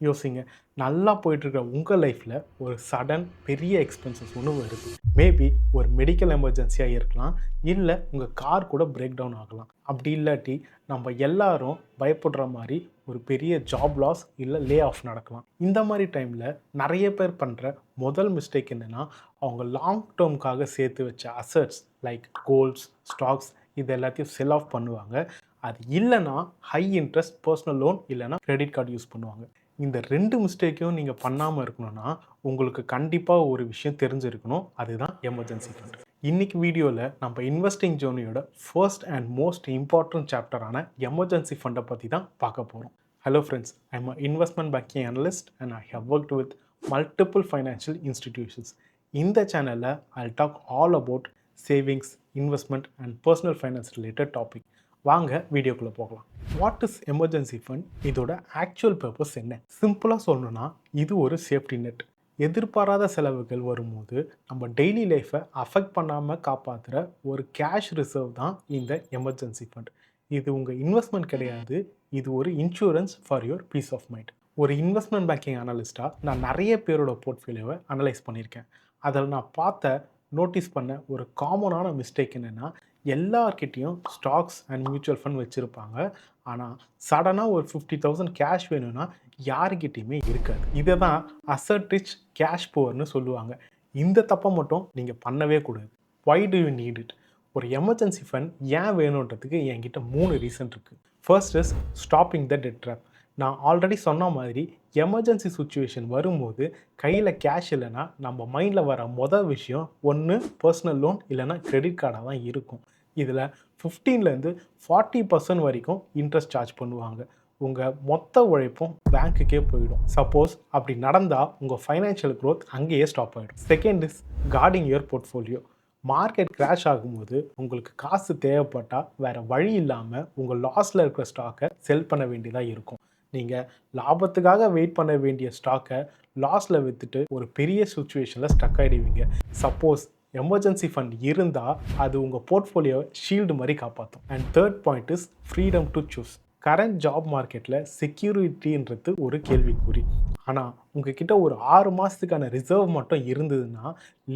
யோசிங்க. நல்லா போயிட்டுருக்க உங்கள் லைஃப்பில் ஒரு சடன் பெரிய எக்ஸ்பென்சஸ் ஒன்று வருது. மேபி ஒரு மெடிக்கல் எமர்ஜென்சியாக இருக்கலாம், இல்லை உங்கள் கார் கூட பிரேக் டவுன் ஆகலாம். அப்படி இல்லாட்டி நம்ம எல்லாரும் பயப்படுற மாதிரி ஒரு பெரிய ஜாப் லாஸ் இல்லை லே ஆஃப் நடக்கலாம். இந்த மாதிரி டைமில் நிறைய பேர் பண்ணுற முதல் மிஸ்டேக் என்னென்னா, அவங்க லாங் டேர்முக்காக சேர்த்து வச்ச அசட்ஸ் லைக் கோல்ட்ஸ், ஸ்டாக்ஸ் இது எல்லாத்தையும் செல் ஆஃப் பண்ணுவாங்க. அது இல்லைன்னா ஹை இன்ட்ரெஸ்ட் பர்சனல் லோன் இல்லைனா கிரெடிட் கார்டு யூஸ் பண்ணுவாங்க. இந்த 2 மிஸ்டேக்கையும் நீங்கள் பண்ணாமல் இருக்கணும்னா உங்களுக்கு கண்டிப்பாக ஒரு விஷயம் தெரிஞ்சிருக்கணும். அதுதான் எமர்ஜென்சி ஃபண்ட். இன்றைக்கி வீடியோவில் நம்ம இன்வெஸ்டிங் ஜேர்னியோட ஃபர்ஸ்ட் அண்ட் மோஸ்ட் இம்பார்ட்டன்ட் சாப்டரான எமர்ஜென்சி ஃபண்டை பற்றி தான் பார்க்க போகிறோம். Hello friends, I am a investment banking analyst and I have worked with multiple financial institutions. இந்த சேனலில் I talk all about savings, investment and personal finance related topic. வாங்க வீடியோக்குள்ளே போகலாம். What is emergency fund? இதோட actual purpose என்ன? சிம்பிளாக சொல்லணும்னா இது ஒரு சேஃப்டி நெட். எதிர்பாராத செலவுகள் வரும்போது நம்ம டெய்லி லைஃப்பை அஃபெக்ட் பண்ணாமல் காப்பாற்றுற ஒரு கேஷ் ரிசர்வ் தான் இந்த எமர்ஜென்சி ஃபண்ட். இது உங்கள் இன்வெஸ்ட்மெண்ட் கிடையாது, இது ஒரு insurance for your peace of mind. ஒரு இன்வெஸ்ட்மெண்ட் பேங்கிங் அனலிஸ்ட்டாக நான் நிறைய பேரோட போர்ட்ஃபோலியோவை அனலைஸ் பண்ணியிருக்கேன். அதில் நான் நோட்டீஸ் பண்ண ஒரு காமனான மிஸ்டேக் என்னென்னா, எல்லார்கிட்டையும் ஸ்டாக்ஸ் அண்ட் மியூச்சுவல் ஃபண்ட் வச்சுருப்பாங்க. ஆனால் சடனாக ஒரு 50,000 கேஷ் வேணும்னா யாருக்கிட்டையுமே இருக்காது. இதை தான் அசட் ரிச் கேஷ் புவர்னு சொல்லுவாங்க. இந்த தப்பை மட்டும் நீங்கள் பண்ணவே கூடாது. Why do you need it? ஒரு எமர்ஜென்சி ஃபண்ட் ஏன் வேணுன்றதுக்கு என்கிட்ட 3 ரீசன் இருக்குது. First is stopping the debt trap. நான் ஆல்ரெடி சொன்ன மாதிரி எமர்ஜென்சி சுச்சுவேஷன் வரும்போது கையில் கேஷ் இல்லைன்னா நம்ம மைண்டில் வர மொதல் விஷயம் ஒன்று பர்சனல் லோன் இல்லைனா கிரெடிட் கார்டாக தான் இருக்கும். இதில் 15லேருந்து 40% வரைக்கும் இன்ட்ரெஸ்ட் சார்ஜ் பண்ணுவாங்க. உங்கள் மொத்த உழைப்பும் பேங்க்குக்கே போயிடும். சப்போஸ் அப்படி நடந்தால் உங்கள் ஃபைனான்ஷியல் க்ரோத் அங்கேயே ஸ்டாப் ஆகிடும். Second is guarding your portfolio. Market crash ஆகும்போது உங்களுக்கு காசு தேவைப்பட்டால் வேறு வழி இல்லாமல் உங்கள் லாஸில் இருக்கிற ஸ்டாக்கை செல் பண்ண வேண்டியதாக இருக்கும். நீங்கள் லாபத்துக்காக வெயிட் பண்ண வேண்டிய ஸ்டாக்கை லாஸில் விற்றுட்டு ஒரு பெரிய சுச்சுவேஷனில் ஸ்டக் ஆகிடுவீங்க. சப்போஸ் எமர்ஜென்சி ஃபண்ட் இருந்தால் அது உங்கள் போர்ட்ஃபோலியோவை ஷீல்டு மாதிரி காப்பாற்றும். And third point is freedom to choose. Current job மார்க்கெட்டில் செக்யூரிட்டின்றது ஒரு கேள்விக்குறி. ஆனால் உங்ககிட்ட ஒரு 6 மாதத்துக்கான ரிசர்வ் மட்டும் இருந்ததுன்னா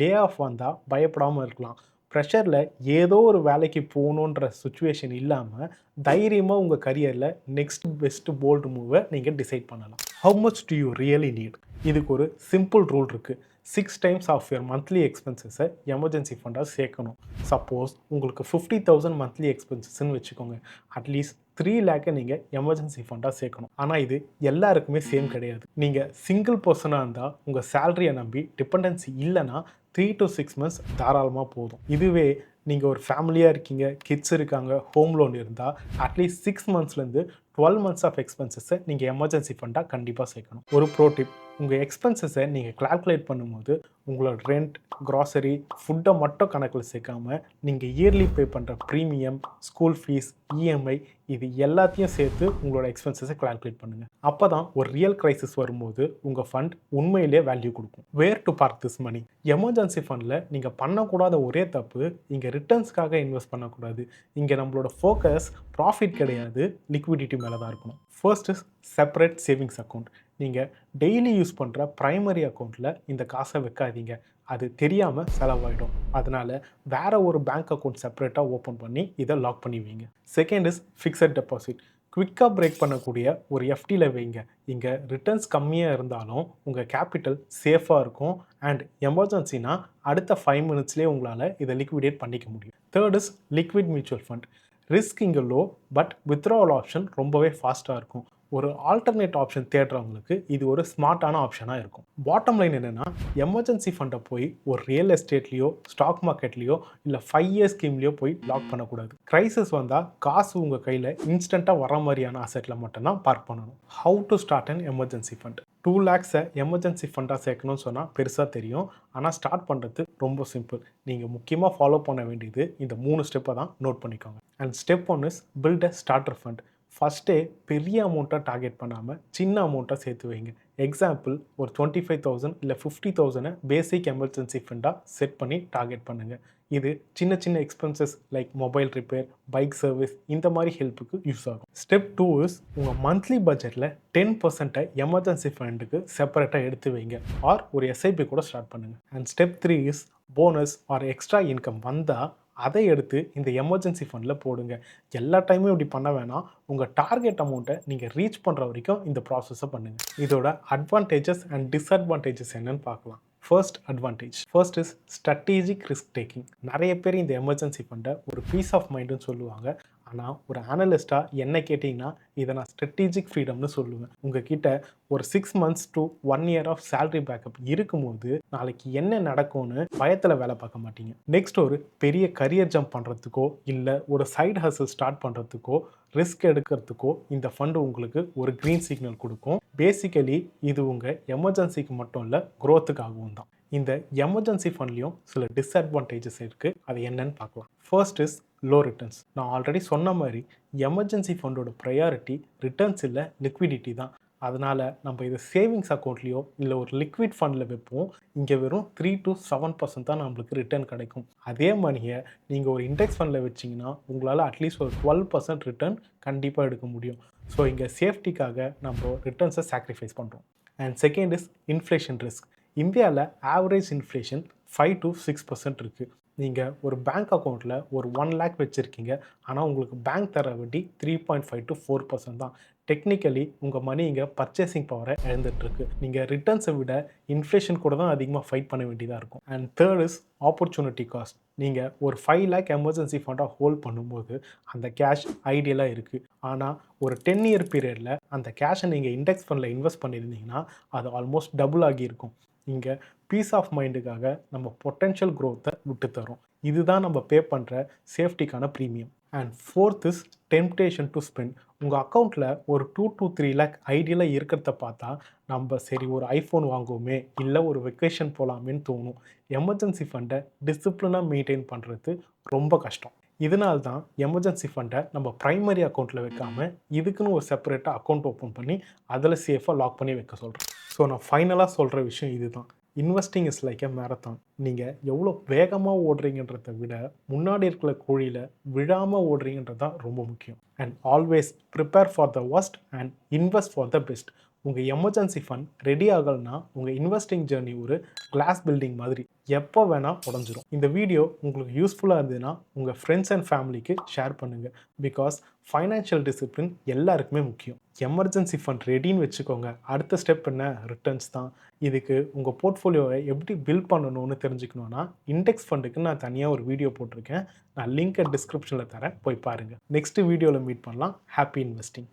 லே ஆஃப் வந்தால் பயப்படாமல் இருக்கலாம். ப்ரெஷரில் ஏதோ ஒரு வேலைக்கு போகணுன்ற சுச்சுவேஷன் இல்லாமல் தைரியமாக உங்கள் கரியரில் நெக்ஸ்ட் பெஸ்ட் போல்டு மூவை நீங்கள் டிசைட் பண்ணலாம். How much do you really நீட்? இதுக்கு ஒரு சிம்பிள் ரூல் இருக்குது. 6 times ஆஃப் யுவர் மந்த்லி எக்ஸ்பென்சஸை எமர்ஜென்சி ஃபண்டாக சேர்க்கணும். சப்போஸ் உங்களுக்கு 50,000 மந்த்லி எக்ஸ்பென்சஸ்ன்னு வச்சுக்கோங்க, அட்லீஸ்ட் 3 லேக்கை நீங்கள் எமர்ஜென்சி ஃபண்டாக சேர்க்கணும். ஆனால் இது எல்லாருக்குமே சேம் கிடையாது. நீங்கள் சிங்கிள் பர்சனாக இருந்தால் உங்கள் சேலரியை நம்பி டிபெண்டன்சி இல்லைன்னா 3 to 6 months தாராளமாக போதும். இதுவே நீங்கள் ஒரு ஃபேமிலியாக இருக்கீங்க, கிட்ஸ் இருக்காங்க, ஹோம் லோன் இருந்தால் அட்லீஸ்ட் 6 monthsலேருந்து 12 months ஆஃப் எக்ஸ்பென்சஸை நீங்கள் எமர்ஜென்சி ஃபண்டாக கண்டிப்பாக சேர்க்கணும். ஒரு ப்ரோ டிப், உங்கள் எக்ஸ்பென்சஸை நீங்கள் கால்குலேட் பண்ணும்போது உங்களோட ரெண்ட், க்ராசரி, ஃபுட்டை மட்டும் கணக்கில் சேர்க்காமல் நீங்கள் இயர்லி பே பண்ணுற ப்ரீமியம், ஸ்கூல் ஃபீஸ், இஎம்ஐ இது எல்லாத்தையும் சேர்த்து உங்களோட எக்ஸ்பென்சஸை கால்குலேட் பண்ணுங்கள். அப்போ தான் ஒரு ரியல் கிரைசிஸ் வரும்போது உங்கள் ஃபண்ட் உண்மையிலே வேல்யூ கொடுக்கும். Where to park this money? Emergency ஃபண்டில் நீங்கள் பண்ணக்கூடாத ஒரே தப்பு இங்கே ரிட்டர்ன்ஸ்க்காக இன்வெஸ்ட் பண்ணக்கூடாது. இங்கே நம்மளோட ஃபோக்கஸ் ப்ராஃபிட் கிடையாது, லிக்விடிட்டி மேலே தான் இருக்கணும். First is separate savings account. நீங்கள் டெய்லி யூஸ் பண்ணுற ப்ரைமரி அக்கௌண்ட்டில் இந்த காசை வைக்காதீங்க, அது தெரியாமல் செலவாயிடும். அதனால் வேறு ஒரு பேங்க் அக்கௌண்ட் செப்பரேட்டாக ஓப்பன் பண்ணி இதை லாக் பண்ணி வைங்க. Second is fixed deposit. குவிக்காக பிரேக் பண்ணக்கூடிய ஒரு எஃப்டியில் வைங்க. இங்கே ரிட்டர்ன்ஸ் கம்மியாக இருந்தாலும் உங்கள் கேபிட்டல் சேஃபாக இருக்கும். அண்ட் எமர்ஜென்சினா அடுத்த 5 minutesலேயே உங்களால் இதை லிக்விடேட் பண்ணிக்க முடியும். Third is liquid mutual fund. Risk இங்கே லோ, பட் வித்ட்ராவல் ஆப்ஷன் ரொம்பவே ஃபாஸ்ட்டாக இருக்கும். ஒரு ஆல்டர்னேட் ஆப்ஷன் தேடுறவங்களுக்கு இது ஒரு ஸ்மார்ட்டான ஆப்ஷனாக இருக்கும். பாட்டம் லைன் என்னென்னா, எமர்ஜென்சி ஃபண்டை போய் ஒரு ரியல் எஸ்டேட்லேயோ ஸ்டாக் மார்க்கெட்லேயோ இல்லை 5 year ஸ்கீம்லேயோ போய் லாக் பண்ணக்கூடாது. கிரைசிஸ் வந்தால் காசு உங்கள் கையில் இன்ஸ்டண்ட்டாக வர மாதிரியான அசெட்டில் மட்டும்தான் பார்க் பண்ணணும். How to start an emergency fund? 2 lakhs emergency ஃபண்டாக சேர்க்கணும்னு சொன்னால் பெருசாக தெரியும். ஆனால் ஸ்டார்ட் பண்ணுறது ரொம்ப சிம்பிள். நீங்கள் முக்கியமாக ஃபாலோ பண்ண வேண்டியது இந்த 3 ஸ்டெப்பை தான் நோட் பண்ணிக்கோங்க. And step 1 is built a starter fund. ஃபஸ்ட்டே பெரிய அமௌண்ட்டாக டார்கெட் பண்ணாமல் சின்ன அமௌண்ட்டாக சேர்த்து வைங்க. எக்ஸாம்பிள், ஒரு 25,000 இல்லை 50,000 பேசிக் எமர்ஜென்சி ஃபண்டாக செட் பண்ணி டார்கெட் பண்ணுங்கள். இது சின்ன சின்ன expenses like mobile repair, bike service இந்த மாதிரி ஹெல்ப்புக்கு யூஸ் ஆகும். ஸ்டெப் 2 இஸ் உங்கள் மந்த்லி பட்ஜெட்டில் 10% எமர்ஜென்சி ஃபண்டுக்கு செப்பரேட்டாக எடுத்து வைங்க ஆர் ஒரு எஸ்ஐபி கூட ஸ்டார்ட் பண்ணுங்கள். And step 3 is bonus or extra income வந்தால் அதை எடுத்து இந்த எமர்ஜென்சி ஃபண்டில் போடுங்க. எல்லா டைமும் இப்படி பண்ண வேணாம். உங்கள் டார்கெட் அமௌண்ட்டை நீங்கள் ரீச் பண்ணுற வரைக்கும் இந்த ப்ராசஸை பண்ணுங்கள். இதோட அட்வான்டேஜஸ் அண்ட் டிஸ்அட்வான்டேஜஸ் என்னன்னு பார்க்கலாம். First is strategic risk taking. நிறைய பேர் இந்த எமர்ஜென்சி ஃபண்டை ஒரு பீஸ் ஆஃப் மைண்டுன்னு சொல்லுவாங்க. ஆனால் ஒரு அனலிஸ்ட்டாக என்ன கேட்டிங்கன்னா இதை நான் ஸ்ட்ராட்டஜிக் ஃப்ரீடம்னு சொல்லுவேன். உங்ககிட்ட ஒரு 6 months to 1 year of salary backup இருக்கும்போது நாளைக்கு என்ன நடக்கும்னு பயத்தில் வேலை பார்க்க மாட்டீங்க. நெக்ஸ்ட் ஒரு பெரிய கரியர் ஜம்ப் பண்ணுறதுக்கோ இல்லை ஒரு சைடு ஹசல் ஸ்டார்ட் பண்ணுறதுக்கோ ரிஸ்க் எடுக்கிறதுக்கோ இந்த ஃபண்டு உங்களுக்கு ஒரு க்ரீன் சிக்னல் கொடுக்கும். பேசிக்கலி இது உங்கள் எமர்ஜென்சிக்கு மட்டும் இல்லை, க்ரோத்துக்காகவும் தான். இந்த எமர்ஜென்சி ஃபண்ட்லேயும் சில டிஸ்அட்வான்டேஜஸ் இருக்குது. அது என்னன்னு பார்க்கலாம். First is low returns. நான் ஆல்ரெடி சொன்ன மாதிரி எமர்ஜென்சி ஃபண்டோட ப்ரையாரிட்டி ரிட்டர்ன்ஸ் இல்லை, லிக்விடிட்டி தான். அதனால் நம்ம இதை சேவிங்ஸ் அக்கௌண்ட்லேயோ இல்லை ஒரு லிக்விட் ஃபண்டில் வைப்போம். இங்கே வெறும் 3 to 7% தான் நம்மளுக்கு ரிட்டர்ன் கிடைக்கும். அதே மாதிரியே நீங்கள் ஒரு இண்டெக்ஸ் ஃபண்டில் வச்சிங்கன்னா உங்களால் அட்லீஸ்ட் ஒரு 12% ரிட்டர்ன் கண்டிப்பாக எடுக்க முடியும். ஸோ இங்கே சேஃப்டிக்காக நம்ம ரிட்டர்ன்ஸை சாக்ரிஃபைஸ் பண்ணுறோம். And second is inflation risk. இந்தியாவில் ஆவரேஜ் இன்ஃப்ளேஷன் 5 to 6% இருக்குது. நீங்கள் ஒரு பேங்க் அக்கௌண்ட்டில் ஒரு 1 lakh வச்சுருக்கீங்க, ஆனால் உங்களுக்கு பேங்க் தர வட்டி 3.5 to 4% தான். டெக்னிக்கலி உங்கள் மணி இங்கே பர்ச்சேசிங் பவரை இழந்துட்டுருக்கு. நீங்கள் ரிட்டர்ன்ஸை விட இன்ஃப்ளேஷன் கூட தான் அதிகமாக ஃபைட் பண்ண வேண்டியதாக இருக்கும். And third is opportunity cost. நீங்கள் ஒரு 5 lakh எமர்ஜென்சி ஃபண்டாக ஹோல்ட் பண்ணும்போது அந்த கேஷ் ஐடியலாக இருக்குது. ஆனால் ஒரு 10 year பீரியடில் அந்த கேஷை நீங்கள் இண்டெக்ஸ் ஃபண்டில் இன்வெஸ்ட் பண்ணியிருந்தீங்கன்னா அது ஆல்மோஸ்ட் டபுள் ஆகியிருக்கும். இங்கே பீஸ் ஆஃப் மைண்டுக்காக நம்ம பொட்டென்ஷியல் க்ரோத்தை விட்டு தரோம். இதுதான் நம்ம பே பண்ணுற சேஃப்டிக்கான premium. And fourth is temptation to spend. உங்கள் அக்கௌண்ட்டில் ஒரு 2 to 3 lakh ஐடியலாக இருக்கிறத பார்த்தா நம்ம சரி ஒரு ஐஃபோன் வாங்குவோமே இல்லை ஒரு வெக்கேஷன் போகலாமேன்னு தோணும். எமர்ஜென்சி ஃபண்டை டிசிப்ளினாக மெயின்டைன் பண்ணுறது ரொம்ப கஷ்டம். இதனால தான் எமர்ஜென்சி ஃபண்டை நம்ம ப்ரைமரி அக்கௌண்ட்டில் வைக்காமல் இதுக்குன்னு ஒரு செப்பரேட்டாக அக்கௌண்ட் ஓப்பன் பண்ணி அதில் சேஃபாக லாக் பண்ணி வைக்க சொல்கிறேன். ஸோ நான் ஃபைனலாக சொல்கிற விஷயம் இதுதான். Investing is like a marathon. நீங்கள் எவ்வளோ வேகமாக ஓடுறீங்கன்றதை விட முன்னாடி இருக்கிற கோழியில் விழாமல் ஓடுறீங்கன்றது தான் ரொம்ப முக்கியம். And always prepare for the worst and invest for the best. உங்கள் எமர்ஜென்சி ஃபண்ட் ரெடி ஆகலைன்னா உங்கள் இன்வெஸ்டிங் ஜேர்னி ஒரு கிளாஸ் பில்டிங் மாதிரி எப்போ வேணால் உடஞ்சிரும். இந்த வீடியோ உங்களுக்கு யூஸ்ஃபுல்லாக இருந்ததுன்னா உங்கள் ஃப்ரெண்ட்ஸ் அண்ட் ஃபேமிலிக்கு ஷேர் பண்ணுங்கள். பிகாஸ் ஃபைனான்ஷியல் டிசிப்ளின் எல்லாருக்குமே முக்கியம். எமர்ஜென்சி ஃபண்ட் ரெடின்னு வச்சுக்கோங்க. அடுத்த ஸ்டெப் என்ன? ரிட்டர்ன்ஸ் தான். இதுக்கு உங்கள் போர்ட்ஃபோலியோவை எப்படி பில்ட் பண்ணணும்னு தெரிஞ்சுக்கணுன்னா இண்டெக்ஸ் ஃபண்டுக்கு நான் தனியாக ஒரு வீடியோ போட்டிருக்கேன். நான் லிங்க்கை டிஸ்கிரிப்ஷனில் தரேன், போய் பாருங்கள். நெக்ஸ்ட் வீடியோவில் மீட் பண்ணலாம். Happy investing.